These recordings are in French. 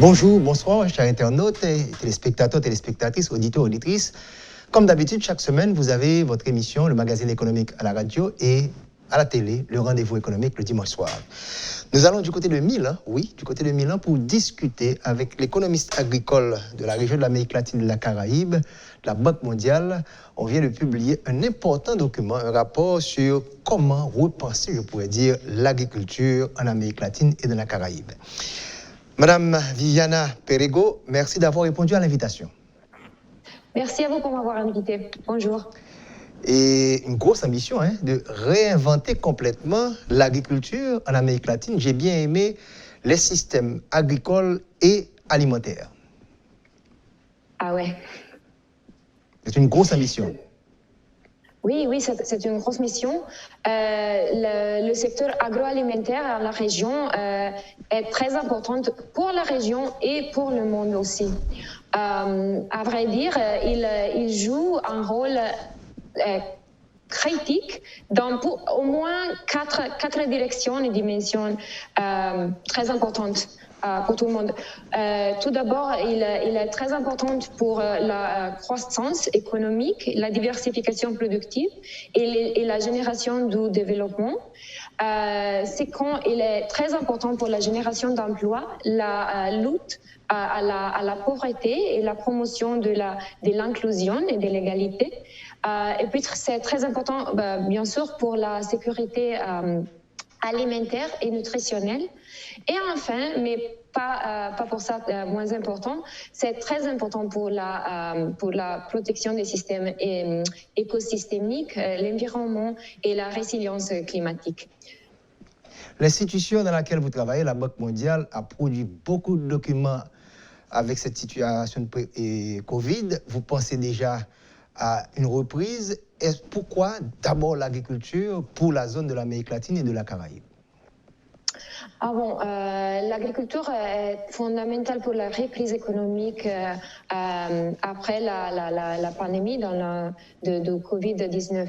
Bonjour, bonsoir, chers internautes, téléspectateurs, téléspectatrices, auditeurs, auditrices. Comme d'habitude, chaque semaine, vous avez votre émission, le magazine économique à la radio et à la télé, le rendez-vous économique le dimanche soir. Nous allons du côté de Milan, du côté de Milan, pour discuter avec l'économiste agricole de la région de l'Amérique latine et de la Caraïbe, la Banque mondiale. On vient de publier un important document, un rapport sur comment repenser, je pourrais dire, l'agriculture en Amérique latine et de la Caraïbe. Madame Viviana Perego, merci d'avoir répondu à l'invitation. Merci à vous pour m'avoir invité. Bonjour. Et une grosse ambition de réinventer complètement l'agriculture en Amérique latine. J'ai bien aimé les systèmes agricoles et alimentaires. Ah ouais. C'est une grosse ambition. Oui, c'est une grosse mission. Le secteur agroalimentaire dans la région est très important pour la région et pour le monde aussi. À vrai dire, il joue un rôle critique dans au moins quatre directions et dimensions très importantes pour tout le monde. Tout d'abord, il est très important pour la croissance économique, la diversification productive et la génération du développement. C'est quand il est très important pour la génération d'emplois, la lutte à la pauvreté et la promotion de l'inclusion et de l'égalité. Et puis, c'est très important, bien sûr, pour la sécurité alimentaire et nutritionnelle. Et enfin, mais pas pour ça moins important, c'est très important pour la protection des systèmes écosystémiques, l'environnement et la résilience climatique. L'institution dans laquelle vous travaillez, la Banque mondiale, a produit beaucoup de documents avec cette situation de Covid. Vous pensez déjà à une reprise. Pourquoi d'abord l'agriculture pour la zone de l'Amérique latine et de la Caraïbe? L'agriculture est fondamentale pour la reprise économique après la pandémie de Covid-19.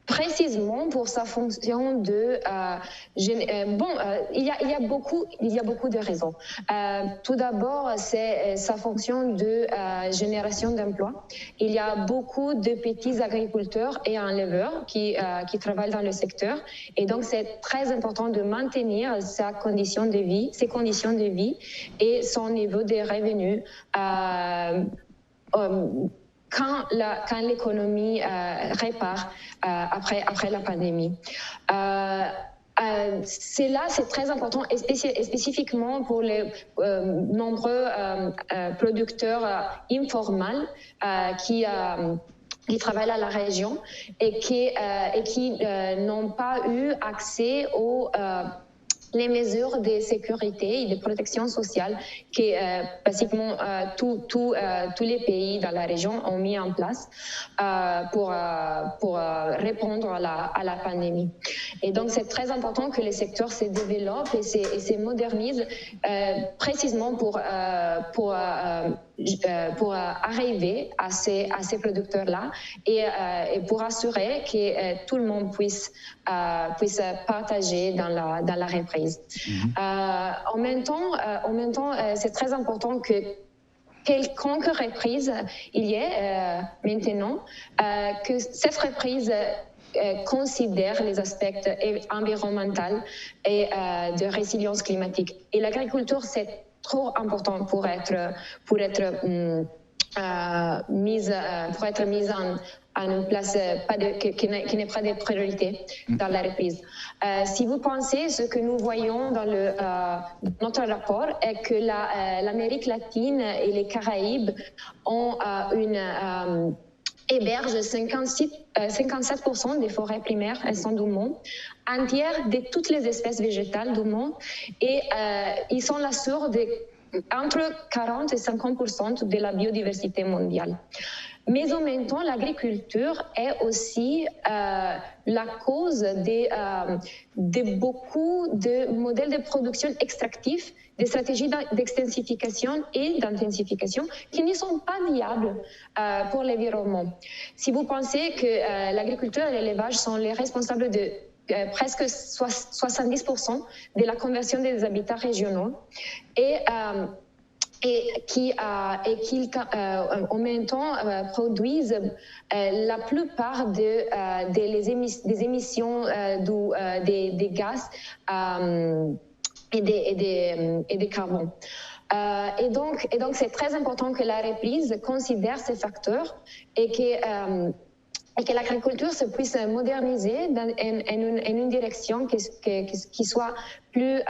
Précisément pour sa fonction de il y a beaucoup de raisons. Tout d'abord, c'est sa fonction de génération d'emplois. Il y a beaucoup de petits agriculteurs et éleveurs qui travaillent dans le secteur, et donc c'est très important de maintenir ses conditions de vie et son niveau de revenus quand l'économie répare après la pandémie. C'est très important, et spécifiquement pour les nombreux producteurs informels qui travaillent à la région et qui n'ont pas eu accès aux les mesures de sécurité et de protection sociale que basiquement tous les pays dans la région ont mis en place pour répondre à la pandémie. Et donc c'est très important que les secteurs se développent et se modernisent précisément pour arriver à ces producteurs-là et pour assurer que tout le monde puisse partager dans la reprise. En même temps, c'est très important que quelconque reprise il y ait maintenant, que cette reprise considère les aspects environnementaux et de résilience climatique. Et l'agriculture, c'est trop important pour être mise en une place qui n'est pas de priorité dans la reprise. Si vous pensez, ce que nous voyons dans notre rapport est que l'Amérique latine et les Caraïbes ont hébergent 57% des forêts primaires elles sont du monde, un tiers de toutes les espèces végétales du monde, et ils sont la source entre 40 et 50% de la biodiversité mondiale. Mais en même temps, l'agriculture est aussi la cause de beaucoup de modèles de production extractifs, des stratégies d'extensification et d'intensification qui ne sont pas viables pour l'environnement. Si vous pensez que l'agriculture et l'élevage sont les responsables de presque 70% de la conversion des habitats régionaux et qui en même temps produisent la plupart des émissions des gaz et des carbone. Et donc c'est très important que la reprise considère ces facteurs et que l'agriculture se puisse moderniser en une direction qui soit plus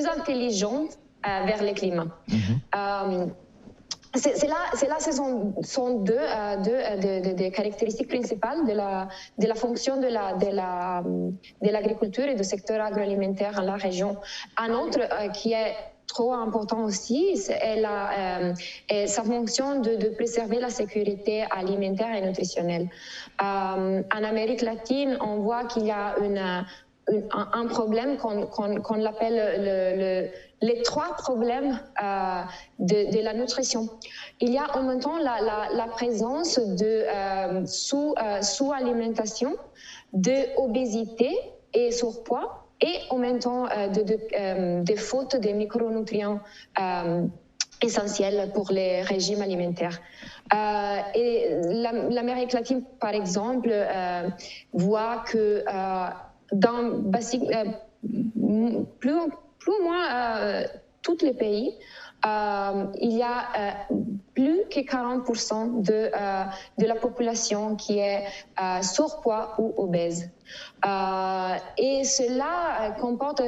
intelligente vers le climat. Ce sont deux caractéristiques principales de la fonction de l'agriculture et du secteur agroalimentaire dans la région. Un autre qui est trop important aussi, c'est sa fonction de préserver la sécurité alimentaire et nutritionnelle. En Amérique latine, on voit qu'il y a un problème qu'on appelle les trois problèmes de la nutrition. Il y a en même temps la présence de sous-alimentation, d'obésité et surpoids, et en même temps de faute de micronutriments essentiels pour les régimes alimentaires. Et l'Amérique latine, par exemple, voit que plus ou moins tous les pays, il y a plus que 40% de la population qui est surpoids ou obèse. Et cela comporte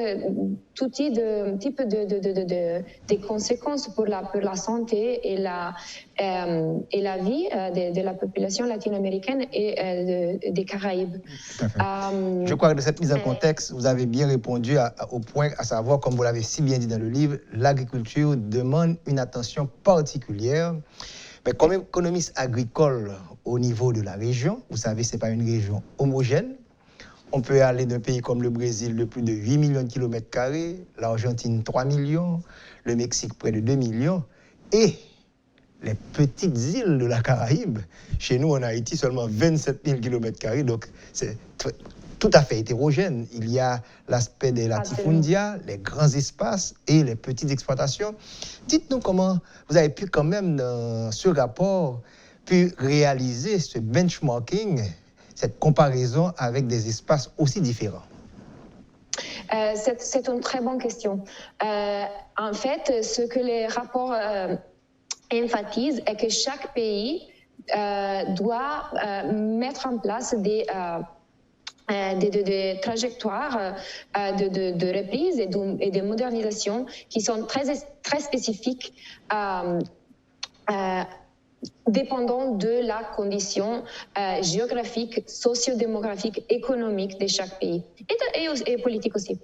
tout type de conséquences pour la santé et la vie de la population latino-américaine et des Caraïbes. Tout à fait. Je crois que de cette mise en contexte, vous avez bien répondu au point, à savoir, comme vous l'avez si bien dit dans le livre, l'agriculture demande une attention particulière. Mais comme économiste agricole au niveau de la région, vous savez, ce n'est pas une région homogène. On peut aller d'un pays comme le Brésil de plus de 8 millions de kilomètres carrés, l'Argentine 3 millions, le Mexique près de 2 millions, et les petites îles de la Caraïbe, chez nous en Haïti seulement 27 000 kilomètres carrés, donc c'est tout à fait hétérogène. Il y a l'aspect des latifundia, les grands espaces et les petites exploitations. Dites-nous comment vous avez pu quand même, dans ce rapport, pu réaliser ce benchmarking, cette comparaison avec des espaces aussi différents. C'est une très bonne question. En fait, ce que les rapports emphatisent est que chaque pays doit mettre en place des trajectoires de reprise et de modernisation qui sont très spécifiques dépendant de la condition géographique, socio-démographique, économique de chaque pays et politique aussi.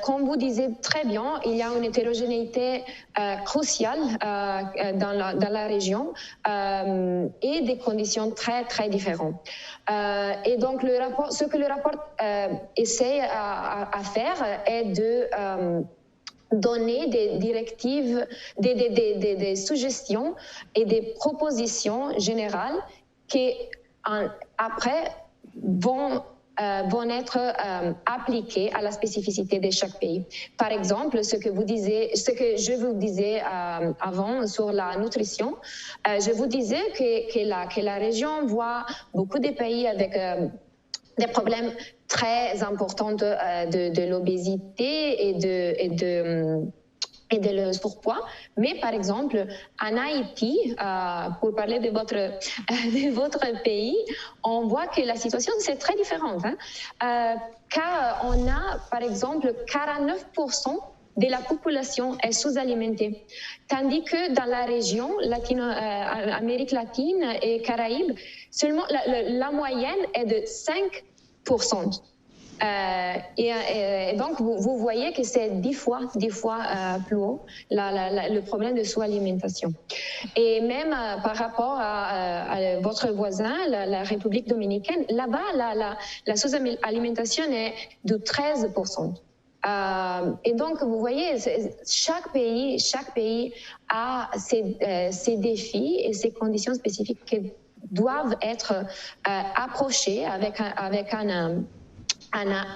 Comme vous disiez très bien, il y a une hétérogénéité cruciale dans la région et des conditions très, très différentes. Et donc, ce que le rapport essaie à faire est de donner des directives, des suggestions et des propositions générales qui, après, vont être appliquées à la spécificité de chaque pays. Par exemple, ce que je vous disais avant sur la nutrition, je vous disais que la région voit beaucoup de pays avec des problèmes très importants de l'obésité et de le surpoids. Mais par exemple, en Haïti, pour parler de votre pays, on voit que la situation c'est très différente. Car on a, par exemple, 49% de la population est sous-alimentée. Tandis que dans la région, Amérique latine et Caraïbes, seulement la moyenne est de 5%. Et donc, vous voyez que c'est 10 fois plus haut le problème de sous-alimentation. Et même par rapport à votre voisin, la République dominicaine, là-bas, la sous-alimentation est de 13%. Et donc, vous voyez, chaque pays a ses défis et ses conditions spécifiques qui doivent être approchées avec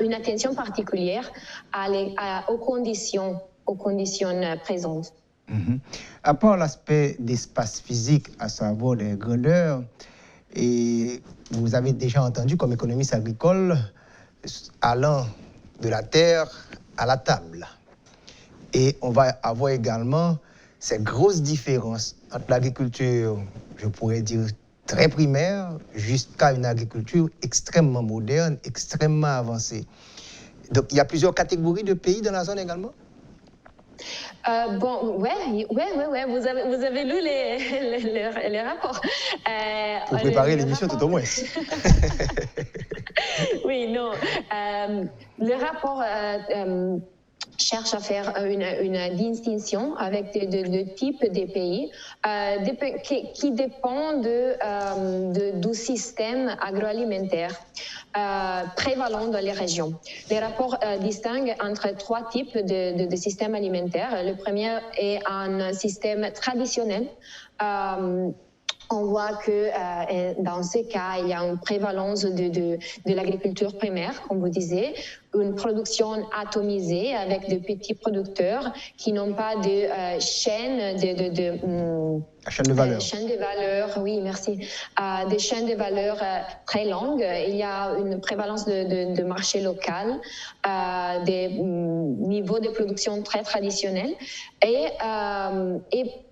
une attention particulière aux conditions présentes. À part l'aspect d'espace physique, à savoir les grandeurs, et vous avez déjà entendu comme économiste agricole, allant de la terre à la table. Et on va avoir également ces grosses différences entre l'agriculture, je pourrais dire, très primaire, jusqu'à une agriculture extrêmement moderne, extrêmement avancée. Donc, il y a plusieurs catégories de pays dans la zone également? Ouais. Vous avez lu les rapports. Pour préparer l'émission, tout au moins. Oui, non. Le rapport cherche à faire une distinction avec deux types de pays qui dépendent du système agroalimentaire prévalant dans les régions. Les rapports distinguent entre 3 types de systèmes alimentaires. Le premier est un système traditionnel. On voit que dans ce cas, il y a une prévalence de l'agriculture primaire, comme vous disiez, une production atomisée avec de petits producteurs qui n'ont pas de chaîne chaîne de valeur. Chaîne de valeur, oui, merci. Des chaînes de valeur très longues. Il y a une prévalence de marché local, des niveaux de production très traditionnels et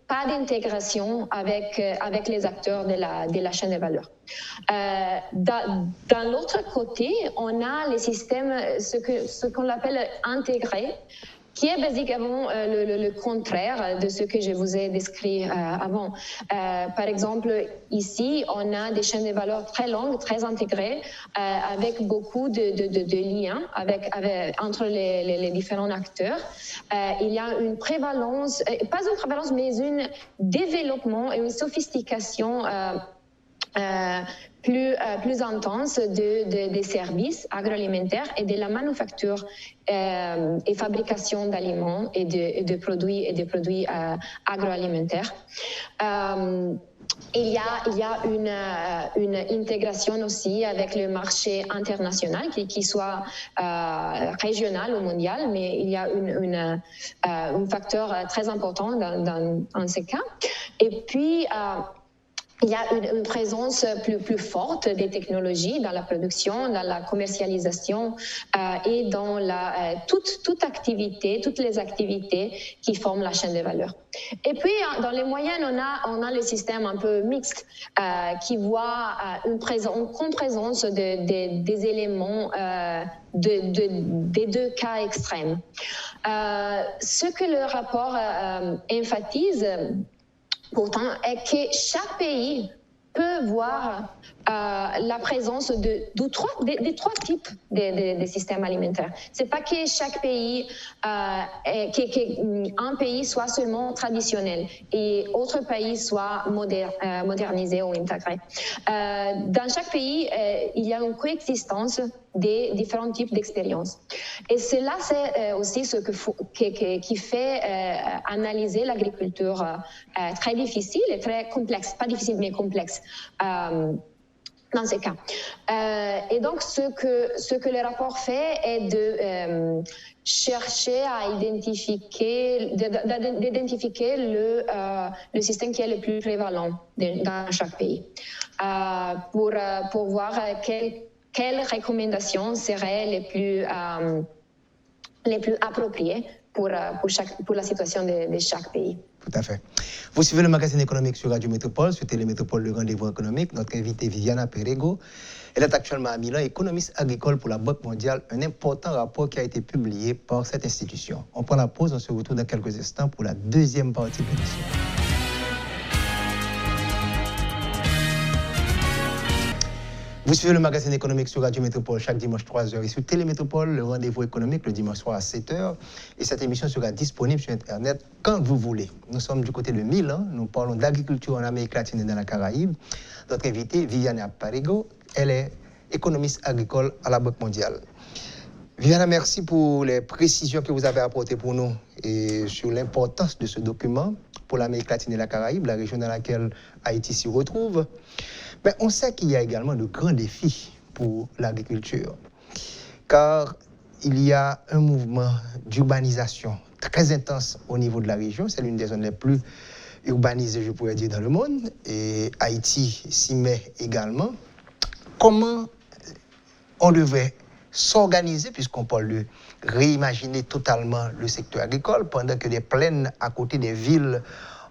pas d'intégration avec les acteurs de la chaîne de valeur. Dans l'autre côté, on a les systèmes, ce qu'on appelle intégrés, qui est basiquement le contraire de ce que je vous ai décrit avant. Par exemple, ici, on a des chaînes de valeur très longues, très intégrées, avec beaucoup de liens entre les différents acteurs. Il y a une prévalence, pas une prévalence, mais un développement et une sophistication plus intense des services agroalimentaires et de la manufacture et fabrication d'aliments et de produits agroalimentaires. Il y a une intégration aussi avec le marché international, qui soit régional ou mondial, mais il y a un facteur très important dans ce cas. Et puis, il y a une présence plus forte des technologies dans la production, dans la commercialisation et dans toutes les activités qui forment la chaîne de valeur. Et puis, dans les moyennes, on a le système un peu mixte qui voit une présence des éléments des deux cas extrêmes. Ce que le rapport emphatise, pourtant, est que chaque pays peut voir la présence des 3 types de systèmes alimentaires. C'est pas que chaque pays, un pays soit seulement traditionnel et autre pays soit modernisé ou intégré. Dans chaque pays, il y a une coexistence des différents types d'expériences. Et cela, c'est aussi ce qui fait analyser l'agriculture très difficile et très complexe. Pas difficile, mais complexe. Dans ces cas. Et donc, ce que le rapport fait est de chercher à d'identifier le système qui est le plus prévalent dans chaque pays, pour voir quelles recommandations seraient les plus appropriées pour la situation de chaque pays. Tout à fait. Vous suivez le magazine économique sur Radio Métropole, sur Télémétropole, le rendez-vous économique. Notre invitée, Viviana Perego, elle est actuellement à Milan, économiste agricole pour la Banque mondiale, un important rapport qui a été publié par cette institution. On prend la pause, on se retrouve dans quelques instants pour la deuxième partie de l'émission. Vous suivez le magazine économique sur Radio Métropole chaque dimanche 3h et sur Télémétropole, le rendez-vous économique le dimanche soir à 7h. Et cette émission sera disponible sur Internet quand vous voulez. Nous sommes du côté de Milan, nous parlons d'agriculture en Amérique latine et dans la Caraïbe. Notre invitée, Viviana Parigo, elle est économiste agricole à la Banque mondiale. Viviana, merci pour les précisions que vous avez apportées pour nous et sur l'importance de ce document pour l'Amérique latine et la Caraïbe, la région dans laquelle Haïti s'y retrouve. Mais on sait qu'il y a également de grands défis pour l'agriculture, car il y a un mouvement d'urbanisation très intense au niveau de la région. C'est l'une des zones les plus urbanisées, je pourrais dire, dans le monde. Et Haïti s'y met également. Comment on devrait s'organiser, puisqu'on parle de réimaginer totalement le secteur agricole, pendant que des plaines à côté des villes,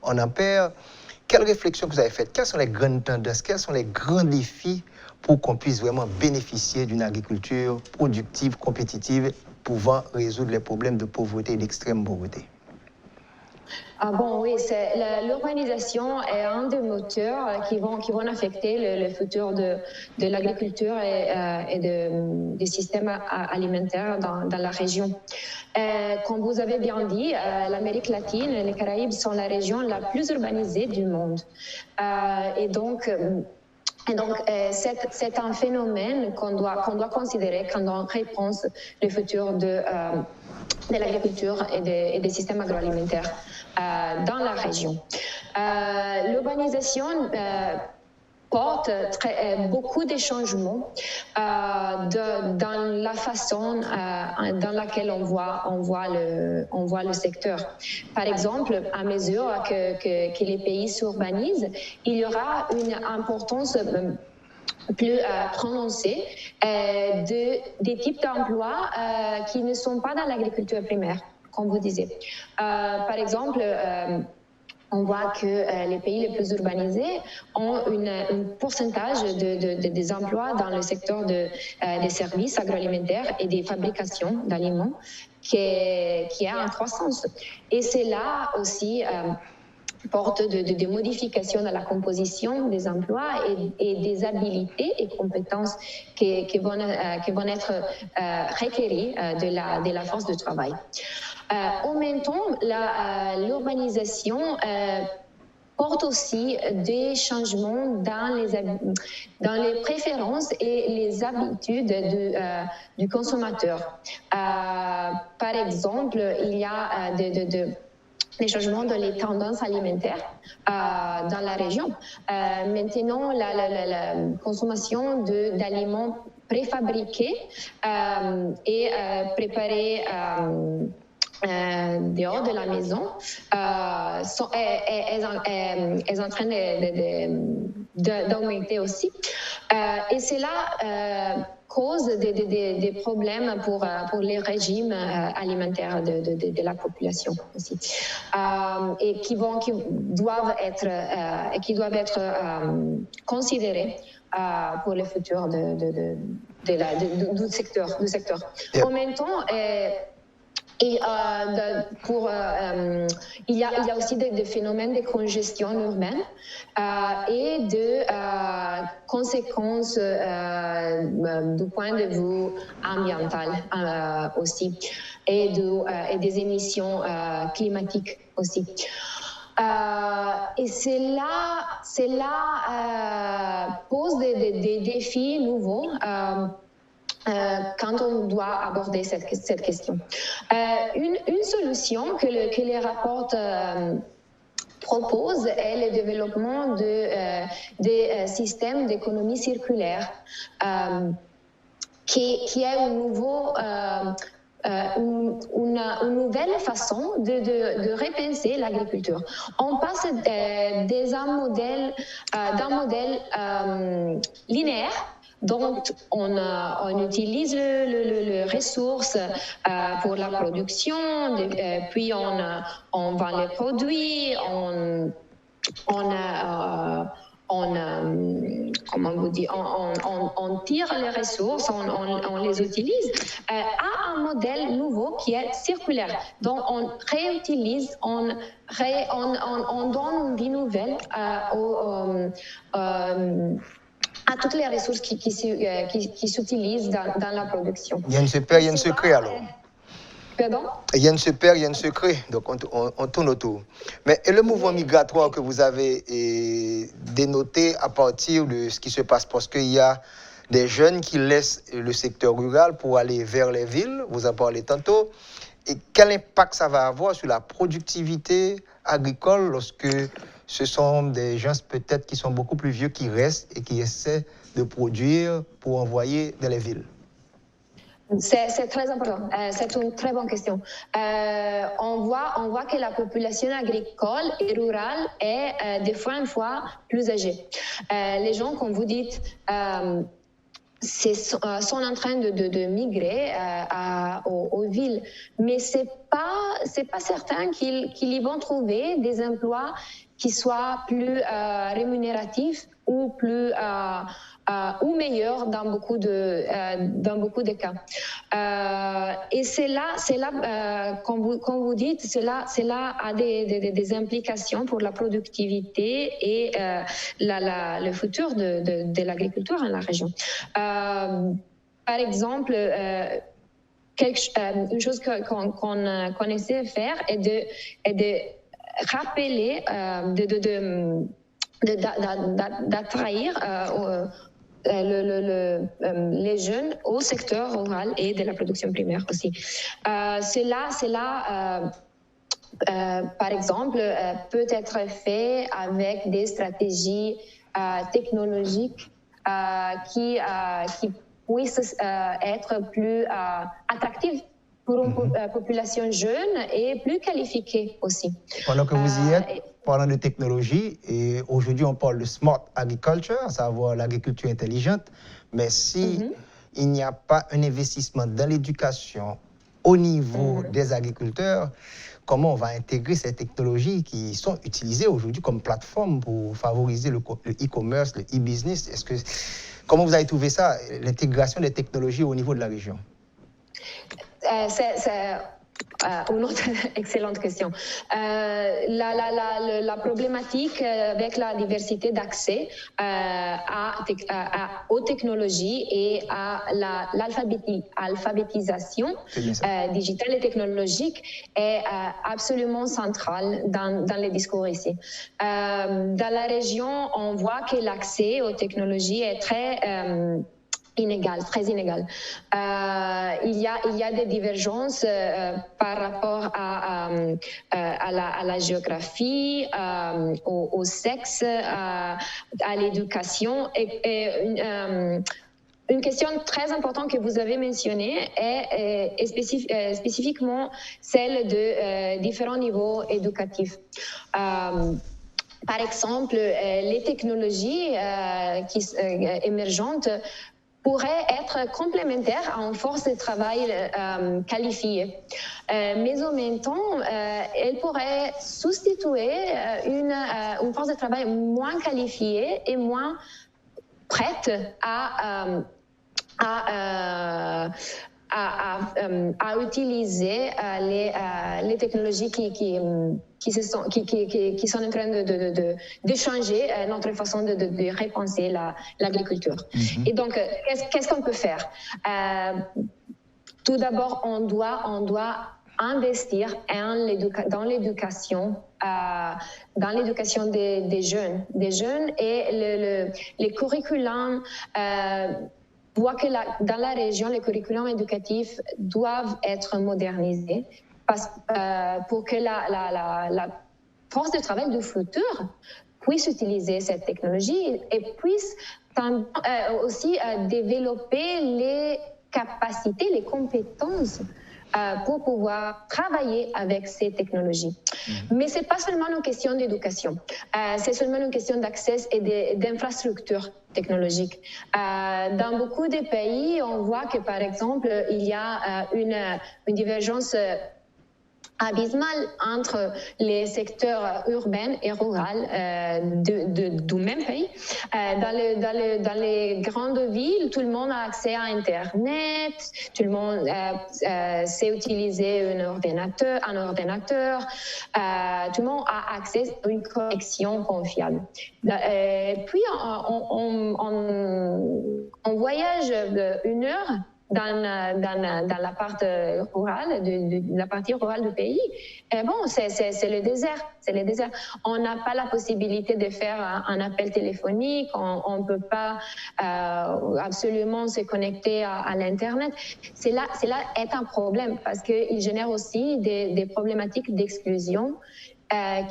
on en perd. Quelle réflexion vous avez faite? Quelles sont les grandes tendances? Quels sont les grands défis pour qu'on puisse vraiment bénéficier d'une agriculture productive, compétitive, pouvant résoudre les problèmes de pauvreté et d'extrême pauvreté? Oui, l'urbanisation est un des moteurs qui vont affecter le futur de l'agriculture et des systèmes alimentaires dans la région. Comme vous avez bien dit, l'Amérique latine et les Caraïbes sont la région la plus urbanisée du monde. Et donc, c'est un phénomène qu'on doit considérer quand on repense le futur de l'agriculture et des systèmes agroalimentaires dans la région. L'urbanisation porte beaucoup de changements dans la façon dans laquelle on voit le secteur. Par exemple, à mesure que les pays s'urbanisent, il y aura une importance plus prononcée des types d'emplois qui ne sont pas dans l'agriculture primaire, comme vous disiez. Par exemple, on voit que les pays les plus urbanisés ont un pourcentage des emplois dans le secteur des services agroalimentaires et des fabrications d'aliments qui est en croissance. Et c'est là aussi porte de modifications dans la composition des emplois et des habilités et compétences qui vont être requéries de la force de travail. En même temps, l'urbanisation porte aussi des changements dans les préférences et les habitudes du consommateur. Par exemple, il y a des changements dans les tendances alimentaires dans la région. Maintenant, la consommation d'aliments préfabriqués et préparés dehors de la maison est en train d'augmenter aussi. Et cela cause des problèmes pour les régimes alimentaires de la population aussi, et qui doivent être considérés pour le futur du secteur. Yep. En même temps, il y a aussi des phénomènes de congestion urbaine et de conséquences du point de vue ambiental aussi et des émissions climatiques aussi. Et cela pose des défis nouveaux quand on doit aborder cette question. Une solution que les rapports proposent est le développement des systèmes d'économie circulaire, qui est une nouvelle façon de repenser l'agriculture. On passe d'un modèle linéaire. Donc, on utilise les ressources pour la production, puis on vend les produits, on tire les ressources, on les utilise, à un modèle nouveau qui est circulaire. Donc, on réutilise, on donne une vie nouvelle à toutes les ressources qui s'utilisent dans la production. Il y a une secret alors. Pardon? Il y a une secret, donc on tourne autour. Mais et le mouvement migratoire que vous avez dénoté à partir de ce qui se passe, parce qu'il y a des jeunes qui laissent le secteur rural pour aller vers les villes, vous en parlez tantôt, et quel impact ça va avoir sur la productivité agricole lorsque ce sont des gens peut-être qui sont beaucoup plus vieux qui restent et qui essaient de produire pour envoyer dans les villes? C'est très important. C'est une très bonne question. On voit que la population agricole et rurale est de fois en fois plus âgée. Les gens, comme vous dites, sont en train de migrer aux villes, mais c'est pas certain qu'ils y vont trouver des emplois qui soient plus rémunératifs ou plus ou meilleurs dans beaucoup de cas. Et c'est là, comme vous dites, cela a des implications pour la productivité et le futur de l'agriculture en la région. Par exemple, une chose qu'on essaie de faire est de rappeler, d'attraire les jeunes au secteur rural et de la production primaire aussi. Cela, par exemple, peut être fait avec des stratégies technologiques qui puissent être plus attractives pour une population jeune et plus qualifiée aussi. Pendant que vous y êtes, parlant de technologie, et aujourd'hui on parle de smart agriculture, à savoir l'agriculture intelligente, mais si il n'y a pas un investissement dans l'éducation au niveau des agriculteurs, comment on va intégrer ces technologies qui sont utilisées aujourd'hui comme plateforme pour favoriser le e-commerce, le e-business? Comment vous avez trouvé ça, l'intégration des technologies au niveau de la région? C'est une autre excellente question. La problématique avec la diversité d'accès aux technologies et à l'alphabétisation digitale et technologique est absolument centrale dans les discours ici. Dans la région, on voit que l'accès aux technologies est très très inégal. Il y a des divergences par rapport à la géographie, au sexe, à l'éducation. Et une question très importante que vous avez mentionnée est spécifiquement celle de différents niveaux éducatifs. Par exemple, les technologies émergentes pourrait être complémentaire à une force de travail qualifiée. Mais en même temps, elle pourrait substituer une force de travail moins qualifiée et moins prête à utiliser les technologies qui sont en train de changer notre façon de repenser l'agriculture. Et donc, qu'est-ce qu'on peut faire? Tout d'abord, on doit investir dans l'éducation des jeunes et les curriculums. Voit que dans la région, les curriculums éducatifs doivent être modernisés pour que la force de travail du futur puisse utiliser cette technologie et puisse aussi développer les capacités, les compétences pour pouvoir travailler avec ces technologies. Mais ce n'est pas seulement une question d'éducation, c'est seulement une question d'accès et d'infrastructures technologiques. Dans beaucoup de pays, on voit que, par exemple, il y a une divergence abysmal entre les secteurs urbains et ruraux du même pays. Dans les grandes villes, tout le monde a accès à Internet, tout le monde sait utiliser un ordinateur, tout le monde a accès à une connexion confiable. Puis, on voyage une heure dans la partie rurale, la partie rurale du pays. Et bon, c'est le désert. C'est le désert. On n'a pas la possibilité de faire un appel téléphonique. On peut pas absolument se connecter à l'internet. C'est là est un problème parce qu'il génère aussi des problématiques d'exclusion.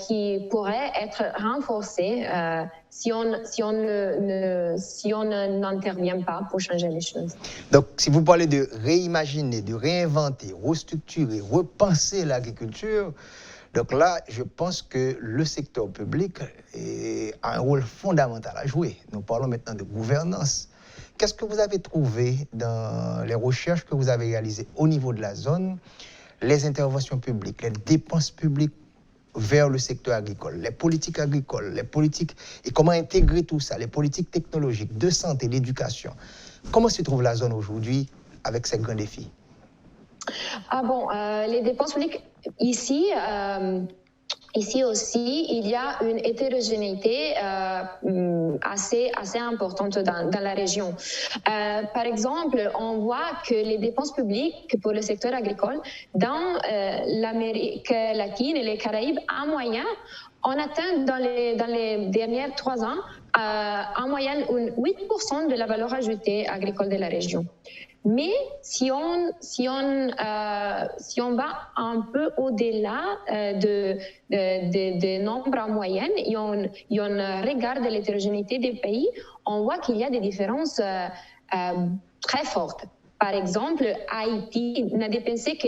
Qui pourraient être renforcées si on n'intervient pas pour changer les choses. Donc, si vous parlez de réimaginer, de réinventer, restructurer, repenser l'agriculture, donc là, je pense que le secteur public a un rôle fondamental à jouer. Nous parlons maintenant de gouvernance. Qu'est-ce que vous avez trouvé dans les recherches que vous avez réalisées au niveau de la zone, les interventions publiques, les dépenses publiques vers le secteur agricole, les politiques agricoles, les politiques et comment intégrer tout ça, les politiques technologiques, de santé, d'éducation. Comment se trouve la zone aujourd'hui avec ces grands défis? Les dépenses publiques ici aussi, il y a une hétérogénéité assez importante dans la région. Par exemple, on voit que les dépenses publiques pour le secteur agricole dans l'Amérique latine et les Caraïbes, en moyenne, on atteint dans les derniers 3 ans en moyenne 8% de la valeur ajoutée agricole de la région. Mais si on va un peu au-delà de nombres en moyenne et on regarde l'hétérogénéité des pays, on voit qu'il y a des différences très fortes. Par exemple, Haïti n'a dépensé que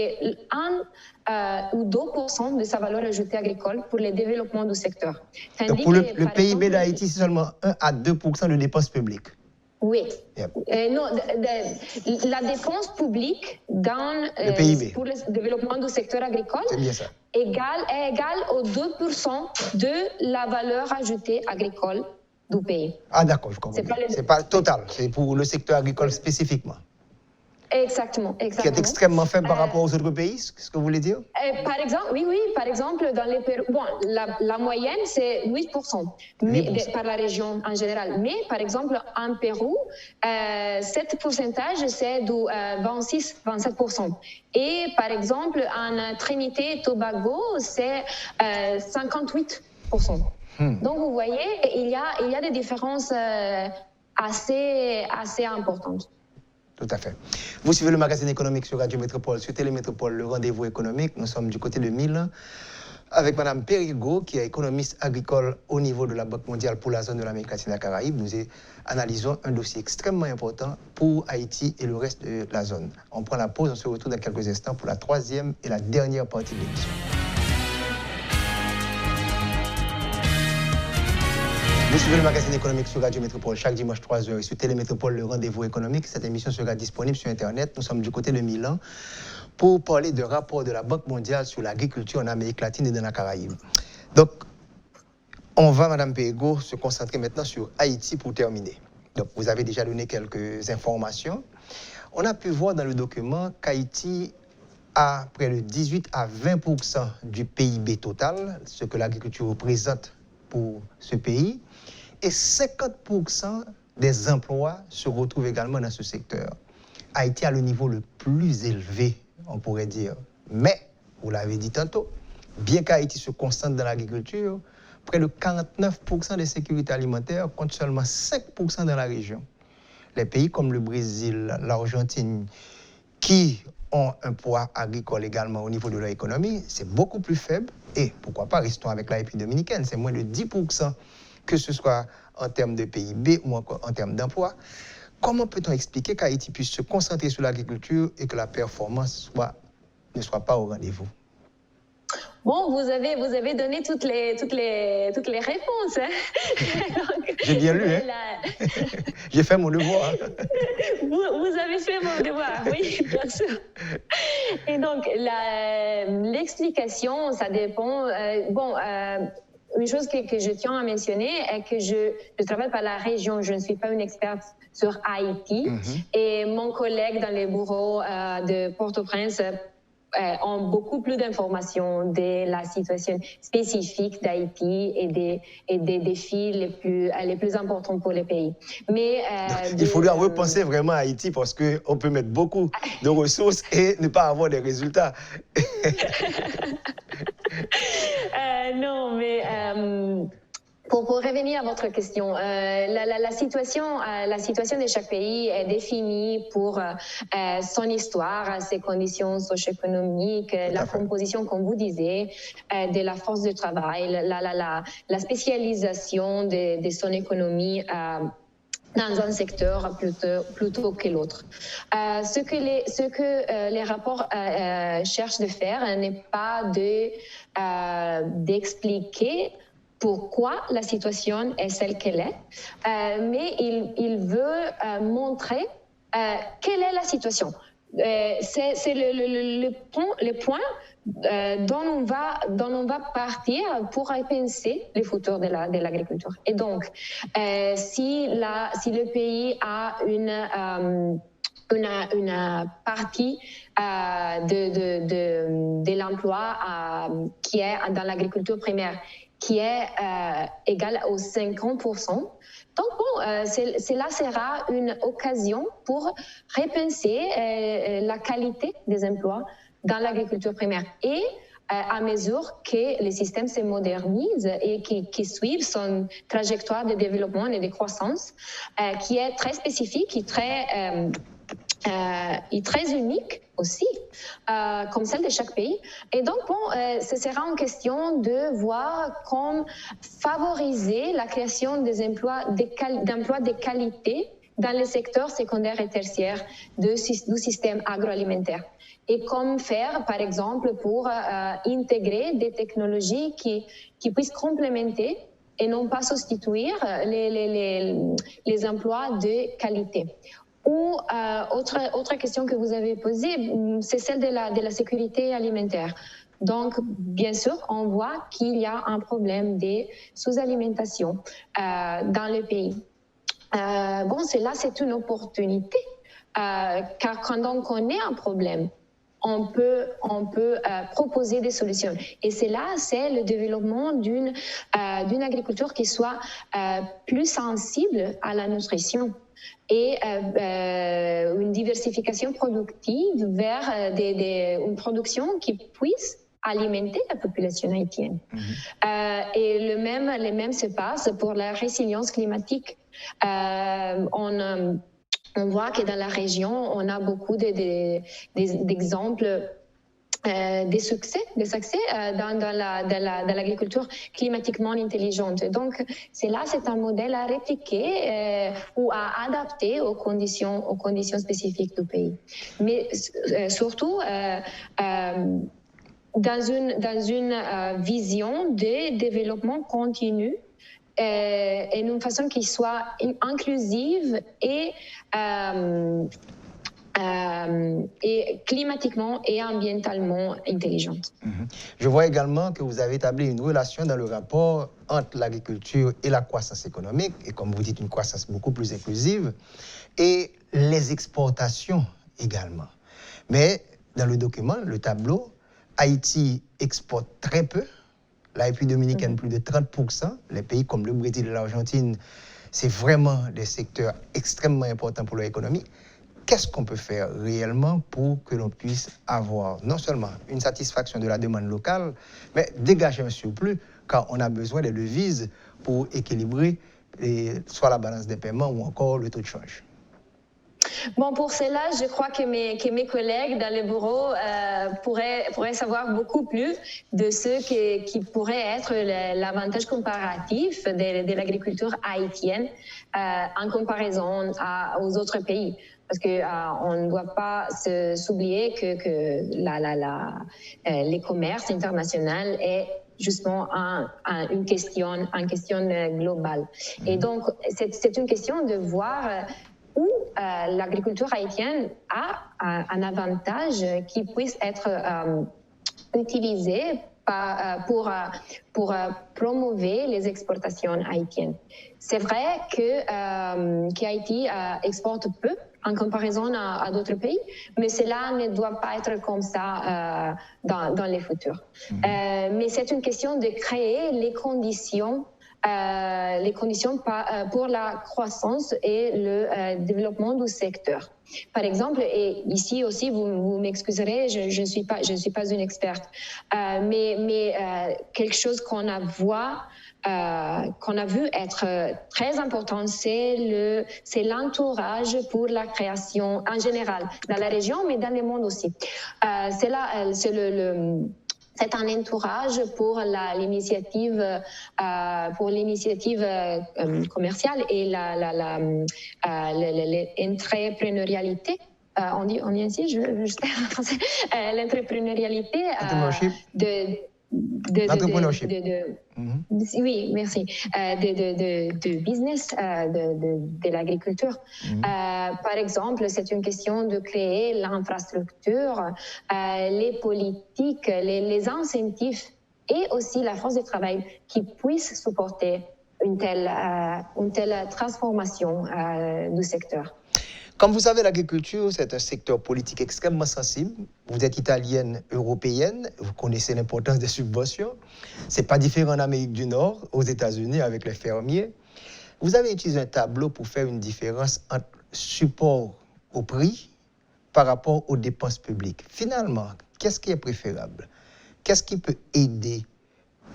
1 ou 2% de sa valeur ajoutée agricole pour le développement du secteur. Donc pour le PIB d'Haïti, c'est seulement 1 à 2% de dépenses publiques. Oui. Yep. Non, la dépense publique le PIB. Pour le développement du secteur agricole est égale aux 2% de la valeur ajoutée agricole du pays. Ah d'accord, je comprends. C'est pas total, c'est pour le secteur agricole spécifiquement. Exactement. Qui est extrêmement faible par rapport aux autres pays, c'est ce que vous voulez dire? Par exemple, dans les Pérou, la moyenne c'est 8%, par la région en général. Mais par exemple, en Pérou, cet pourcentage c'est de 26-27%. Et par exemple, en Trinité et Tobago, c'est 58%. Donc vous voyez, il y a des différences assez importantes. Tout à fait. Vous suivez le magazine économique sur Radio Métropole, sur Télémétropole, le rendez-vous économique. Nous sommes du côté de Milan avec Mme Périgot, qui est économiste agricole au niveau de la Banque mondiale pour la zone de l'Amérique latine et la Caraïbe. Nous analysons un dossier extrêmement important pour Haïti et le reste de la zone. On prend la pause, on se retrouve dans quelques instants pour la 3e et la dernière partie de l'émission. Vous suivez le magazine économique sur Radio Métropole chaque dimanche 3h et sur Télémétropole, le rendez-vous économique. Cette émission sera disponible sur Internet. Nous sommes du côté de Milan pour parler de rapport de la Banque mondiale sur l'agriculture en Amérique latine et dans la Caraïbe. Donc, on va, Mme Périgot, se concentrer maintenant sur Haïti pour terminer. Donc, vous avez déjà donné quelques informations. On a pu voir dans le document qu'Haïti a près de 18 à 20% du PIB total, ce que l'agriculture représente pour ce pays. Et 50% des emplois se retrouvent également dans ce secteur. Haïti a le niveau le plus élevé, on pourrait dire. Mais, vous l'avez dit tantôt, bien qu'Haïti se concentre dans l'agriculture, près de 49% des sécurités alimentaires comptent seulement 5% dans la région. Les pays comme le Brésil, l'Argentine, qui ont un poids agricole également au niveau de leur économie, c'est beaucoup plus faible. Et pourquoi pas, restons avec la République dominicaine, c'est moins de 10%, que ce soit en termes de PIB ou encore en termes d'emploi. Comment peut-on expliquer qu'Haïti puisse se concentrer sur l'agriculture et que la performance ne soit pas au rendez-vous? Bon, vous avez donné toutes les réponses. Hein. J'ai bien lu, hein? J'ai fait mon devoir. Vous avez fait mon devoir, oui, bien sûr. Et donc, l'explication, ça dépend. Une chose que je tiens à mentionner est que je travaille par la région. Je ne suis pas une experte sur Haïti. Et mon collègue dans les bureaux de Port-au-Prince ont beaucoup plus d'informations de la situation spécifique d'Haïti et des défis les plus importants pour le pays. Mais il faudra repenser vraiment à Haïti parce qu'on peut mettre beaucoup de ressources et ne pas avoir des résultats. Non, mais pour revenir à votre question, la situation de chaque pays est définie pour son histoire, ses conditions socio-économiques, la composition, comme vous disiez, de la force de travail, la spécialisation de son économie dans un secteur plutôt que l'autre. Ce que les rapports cherchent de faire n'est pas d'expliquer pourquoi la situation est celle qu'elle est, mais il veut montrer quelle est la situation. C'est le point dont on va partir pour repenser le futur de l'agriculture. Et donc, si le pays a une partie de l'emploi qui est dans l'agriculture primaire, qui est égale aux 50%. Donc, cela sera une occasion pour repenser la qualité des emplois dans l'agriculture primaire. Et à mesure que le système se modernise et qui suit son trajectoire de développement et de croissance, qui est très spécifique et très unique aussi, comme celle de chaque pays. Et donc, ce sera une question de voir comment favoriser la création des d'emplois de qualité dans les secteurs secondaires et tertiaires du système agroalimentaire. Et comment faire, par exemple, pour intégrer des technologies qui puissent complémenter et non pas substituer les emplois de qualité. Ou autre question que vous avez posée, c'est celle de la sécurité alimentaire. Donc, bien sûr, on voit qu'il y a un problème de sous-alimentation dans le pays. Cela, c'est une opportunité, car quand on connaît un problème, on peut proposer des solutions. Et cela, c'est le développement d'une agriculture qui soit plus sensible à la nutrition et une diversification productive vers une production qui puisse alimenter la population haïtienne. Et le même se passe pour la résilience climatique. On voit que dans la région, on a beaucoup d'exemples des succès dans l'agriculture climatiquement intelligente. Donc, c'est un modèle à répliquer ou à adapter aux conditions spécifiques du pays. Mais surtout, dans une vision de développement continu et d'une façon qui soit inclusive et climatiquement et ambientalement intelligente. Je vois également que vous avez établi une relation dans le rapport entre l'agriculture et la croissance économique, et comme vous dites, une croissance beaucoup plus inclusive, et les exportations également. Mais dans le document, le tableau, Haïti exporte très peu, la République dominicaine plus de 30%, les pays comme le Brésil et l'Argentine, c'est vraiment des secteurs extrêmement importants pour leur économie. Qu'est-ce qu'on peut faire réellement pour que l'on puisse avoir non seulement une satisfaction de la demande locale, mais dégager un surplus, car on a besoin des devises pour équilibrer soit la balance des paiements ou encore le taux de change? Bon, pour cela, je crois que mes collègues dans les bureaux pourraient savoir beaucoup plus de ce qui pourrait être l'avantage comparatif de l'agriculture haïtienne en comparaison aux autres pays. parce que on ne doit pas s'oublier que les commerces internationaux est justement une question globale. Et donc, c'est une question de voir où l'agriculture haïtienne a un avantage qui puisse être utilisé pour promouvoir les exportations haïtiennes. C'est vrai qu'Haïti exporte peu en comparaison à d'autres pays, mais cela ne doit pas être comme ça dans les futurs. Mais c'est une question de créer les conditions pour la croissance et le développement du secteur. Par exemple, et ici aussi, vous m'excuserez, je ne suis pas une experte, mais quelque chose qu'on a vu être très important, c'est l'entourage pour la création en général, dans la région, mais dans le monde aussi. C'est un entourage pour l'initiative commerciale et l'entrepreneurialité. On dit ainsi, je sais en français, l'entrepreneurialité l'entrepreneurship. Oui, merci. De business, de l'agriculture. Par exemple, c'est une question de créer l'infrastructure, les politiques, les incentives et aussi la force de travail qui puissent supporter une telle transformation du secteur. Comme vous savez, l'agriculture, c'est un secteur politique extrêmement sensible. Vous êtes italienne, européenne, vous connaissez l'importance des subventions. Ce n'est pas différent en Amérique du Nord, aux États-Unis, avec les fermiers. Vous avez utilisé un tableau pour faire une différence entre support au prix par rapport aux dépenses publiques. Finalement, qu'est-ce qui est préférable? Qu'est-ce qui peut aider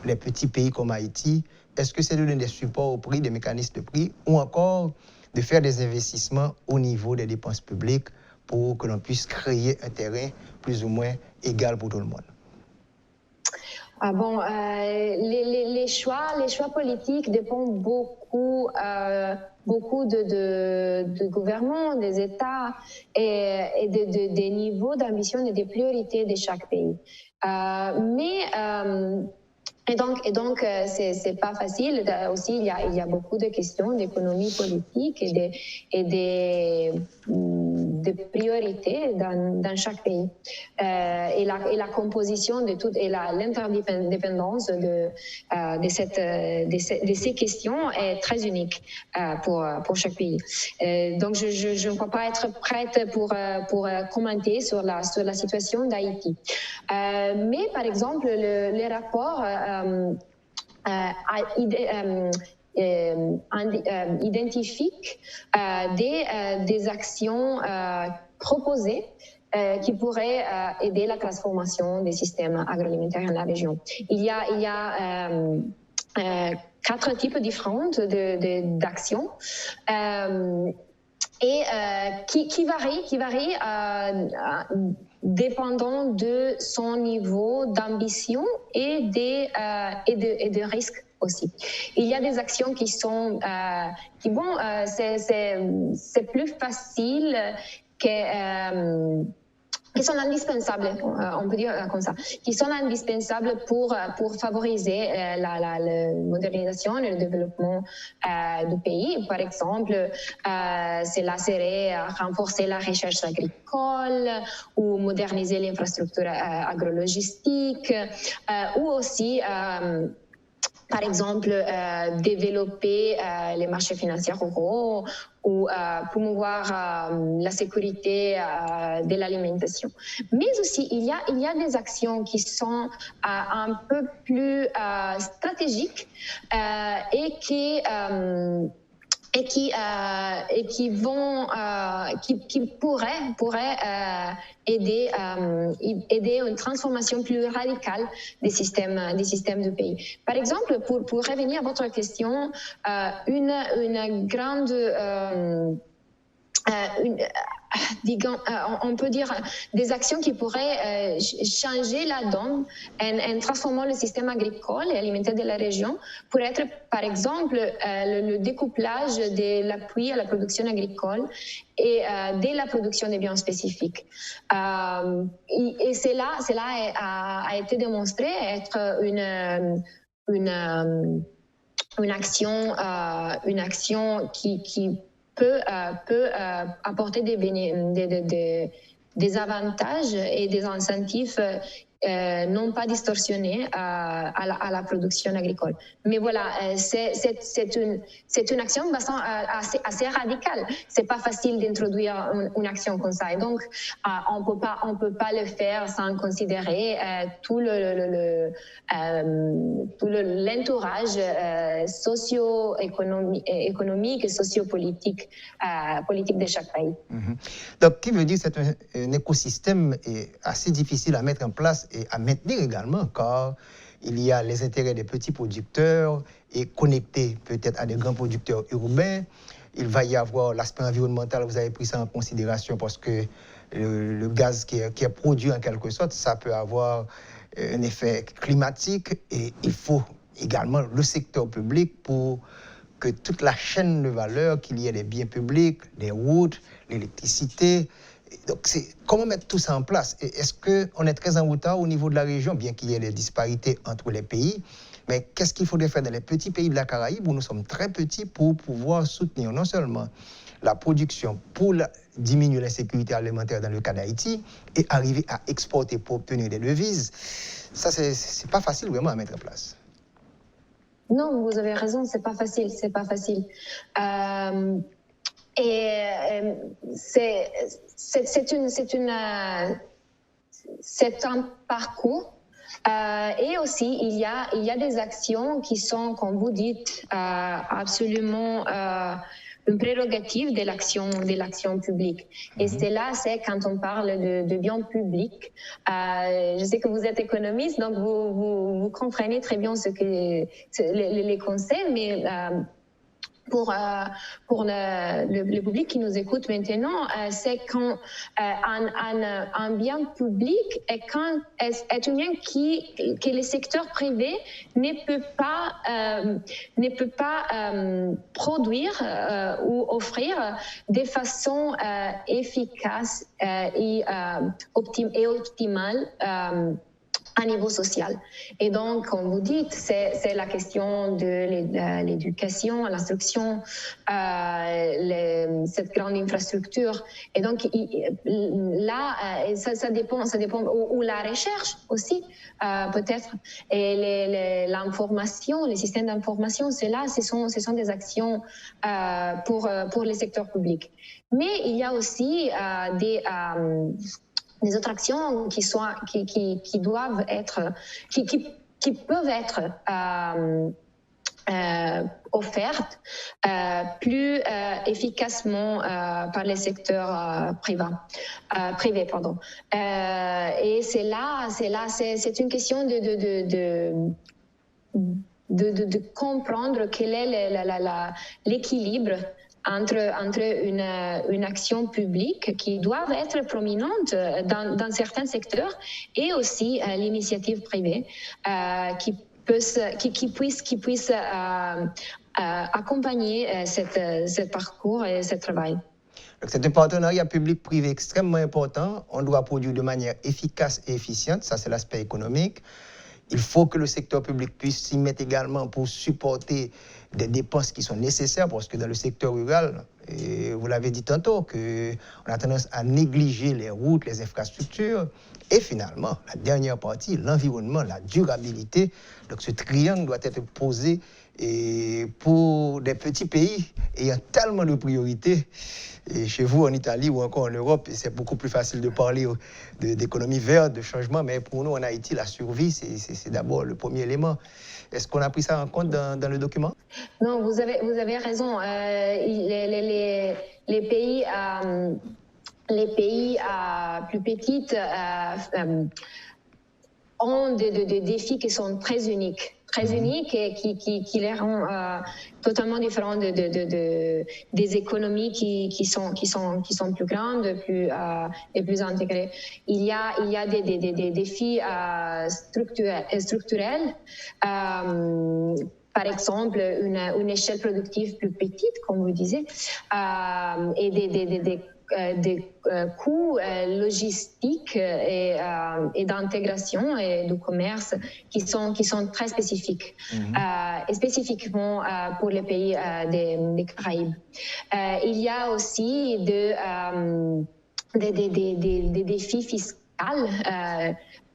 les petits pays comme Haïti? Est-ce que c'est de donner des supports au prix, des mécanismes de prix, ou encore de faire des investissements au niveau des dépenses publiques pour que l'on puisse créer un terrain plus ou moins égal pour tout le monde? Les choix politiques dépendent beaucoup de gouvernements, des États et des niveaux d'ambition et des priorités de chaque pays. Et donc, c'est pas facile. Aussi, il y a beaucoup de questions d'économie politique et de priorités dans chaque pays. Et la composition de tout et l'interdépendance de ces questions est très unique pour chaque pays. Donc, je ne peux pas être prête pour commenter sur la situation d'Haïti. Mais par exemple, les rapports identifient des actions proposées qui pourraient aider la transformation des systèmes agroalimentaires dans la région. Il y a 4 types différents d'actions. Et qui varie dépendant de son niveau d'ambition et de risque aussi. Il y a des actions qui sont c'est plus facile qui sont indispensables, on peut dire comme ça, qui sont indispensables pour favoriser la modernisation et le développement du pays. Par exemple, cela serait renforcer la recherche agricole ou moderniser l'infrastructure agrologistique ou aussi par exemple, développer les marchés financiers ruraux ou promouvoir la sécurité de l'alimentation. Mais aussi, il y a des actions qui sont un peu plus stratégiques et qui pourraient aider une transformation plus radicale des systèmes du pays. Par exemple, pour revenir à votre question, une grande on peut dire, des actions qui pourraient changer la donne en transformant le système agricole et alimentaire de la région pour être, par exemple, le découplage de l'appui à la production agricole et de la production des biens spécifiques. Et cela a été démontré être une action qui peut apporter des avantages et des incentives non pas distorsionnés à la production agricole. Mais voilà, c'est une action assez radicale. C'est pas facile d'introduire une action comme ça. Et donc, on peut pas le faire sans considérer tout l'entourage socio-économique et sociopolitique politique de chaque pays. Donc, qui veut dire que c'est un écosystème assez difficile à mettre en place et à maintenir également, car il y a les intérêts des petits producteurs et connectés peut-être à des grands producteurs urbains. Il va y avoir l'aspect environnemental, vous avez pris ça en considération parce que le gaz qui est produit en quelque sorte, ça peut avoir un effet climatique et il faut également le secteur public pour que toute la chaîne de valeur, qu'il y ait les biens publics, les routes, l'électricité. Donc, comment mettre tout ça en place? Est-ce qu'on est très en retard au niveau de la région, bien qu'il y ait des disparités entre les pays? Mais qu'est-ce qu'il faudrait faire dans les petits pays de la Caraïbe où nous sommes très petits pour pouvoir soutenir non seulement la production pour diminuer l'insécurité alimentaire dans le cas d'Haïti et arriver à exporter pour obtenir des devises? Ça, c'est pas facile vraiment à mettre en place. Non, vous avez raison, c'est pas facile. C'est un parcours et aussi il y a des actions qui sont, comme vous dites, absolument une prérogative de l'action publique. Et c'est quand on parle de biens publics. Je sais que vous êtes économiste, donc vous comprenez très bien les conseils, mais pour le public qui nous écoute maintenant, c'est quand un bien public est un bien que le secteur privé ne peut pas produire ou offrir de façon efficace et optimale à niveau social. Et donc, comme vous dites, c'est la question de l'éducation, l'instruction, cette grande infrastructure. Et donc, là, ça dépend, ou la recherche aussi, peut-être. Et l'information, les systèmes d'information, ce sont des actions pour les secteurs publics. Mais il y a aussi des autres actions qui doivent être, qui peuvent être offertes plus efficacement par les secteurs privés. Et c'est une question de comprendre quel est l'équilibre entre une action publique qui doit être prominente dans certains secteurs et aussi l'initiative privée qui puisse accompagner ce parcours et ce travail. C'est un partenariat public-privé extrêmement important. On doit produire de manière efficace et efficiente. Ça, c'est l'aspect économique. Il faut que le secteur public puisse s'y mettre également pour supporter des dépenses qui sont nécessaires, parce que dans le secteur rural, et vous l'avez dit tantôt, on a tendance à négliger les routes, les infrastructures, et finalement, la dernière partie, l'environnement, la durabilité. Donc ce triangle doit être posé pour des petits pays ayant tellement de priorités. Et chez vous, en Italie ou encore en Europe, c'est beaucoup plus facile de parler d'économie verte, de changement, mais pour nous, en Haïti, la survie, c'est d'abord le premier élément. Est-ce qu'on a pris ça en compte dans le document? Non, vous avez raison. Les pays plus petits ont des défis qui sont très uniques. très uniques et qui les rend totalement différents des économies qui sont plus grandes et plus intégrées. Il y a des défis structurels. Par exemple, une échelle productive plus petite, comme vous disiez, et des coûts logistiques et d'intégration et de commerce qui sont très spécifiques, et spécifiquement pour les pays des Caraïbes. Il y a aussi des défis fiscaux,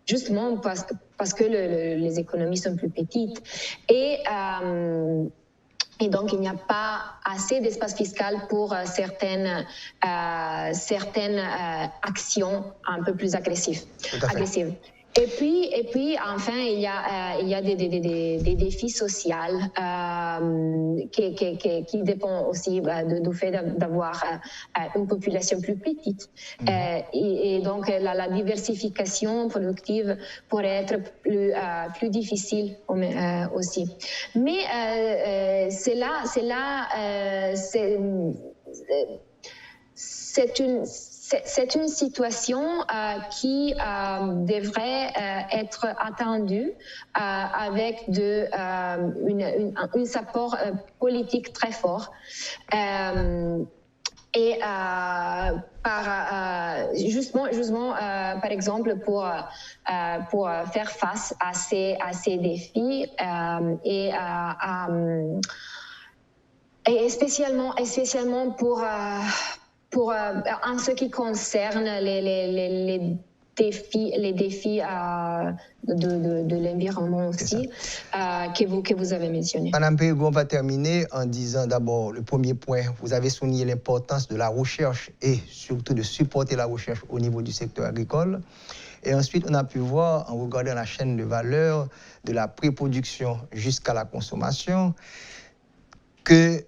justement parce que les économies sont plus petites. Et donc, il n'y a pas assez d'espace fiscal pour certaines actions un peu plus agressives. Et puis, enfin, il y a des défis sociaux qui dépendent aussi du fait d'avoir une population plus petite. Et donc, la diversification productive pourrait être plus difficile aussi. Mais c'est une situation qui devrait être attendue avec un support politique très fort. Et justement, par exemple, pour faire face à ces défis et spécialement pour en ce qui concerne les défis de l'environnement aussi, que vous avez mentionné. Madame Perego, on va terminer en disant d'abord le premier point. Vous avez souligné l'importance de la recherche et surtout de supporter la recherche au niveau du secteur agricole. Et ensuite, on a pu voir, en regardant la chaîne de valeur, de la pré-production jusqu'à la consommation, que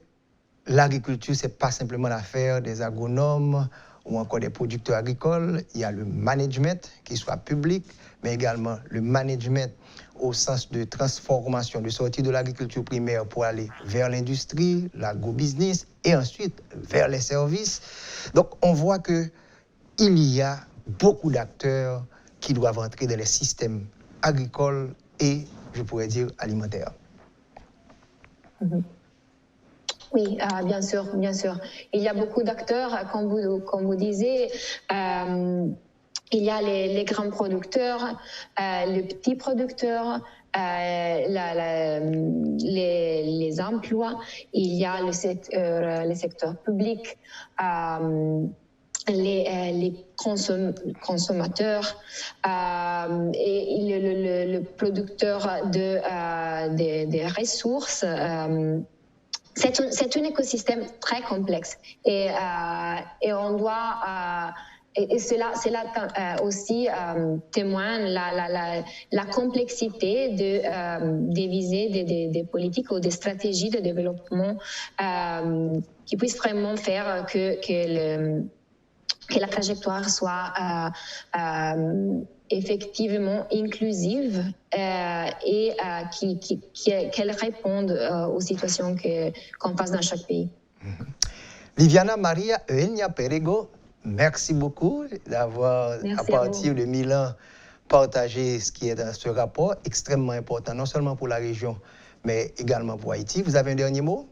l'agriculture, ce n'est pas simplement l'affaire des agronomes ou encore des producteurs agricoles. Il y a le management, qu'il soit public, mais également le management au sens de transformation, de sortie de l'agriculture primaire pour aller vers l'industrie, l'agro-business et ensuite vers les services. Donc, on voit qu'il y a beaucoup d'acteurs qui doivent entrer dans les systèmes agricoles et, je pourrais dire, alimentaires. Oui, bien sûr. Il y a beaucoup d'acteurs, comme vous disiez. Il y a les grands producteurs, les petits producteurs, les emplois. Il y a le secteur public, les consommateurs et le producteur des ressources. C'est un écosystème très complexe et on doit et cela aussi témoigne la complexité de viser des politiques ou des stratégies de développement qui puissent vraiment faire que la trajectoire soit effectivement inclusive et qu'elle réponde aux situations qu'on passe dans chaque pays. Liviana Maria Eugenia Perego, merci beaucoup d'avoir, à partir de Milan, partagé ce qui est dans ce rapport, extrêmement important, non seulement pour la région, mais également pour Haïti. Vous avez un dernier mot?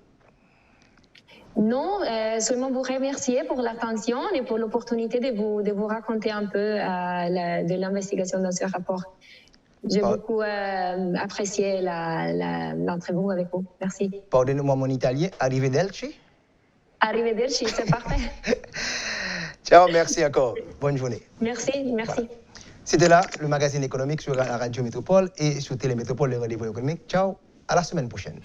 Non, seulement vous remercier pour l'attention et pour l'opportunité de vous raconter un peu de l'investigation dans ce rapport. J'ai beaucoup apprécié l'entrevue avec vous. Merci. Pardonnez-moi mon italien. Arrivederci. Arrivederci, c'est parfait. Ciao, merci encore. Bonne journée. Merci. Voilà. C'était là le magazine économique sur la Radio Métropole et sur Télémétropole, le rendez-vous économique. Ciao, à la semaine prochaine.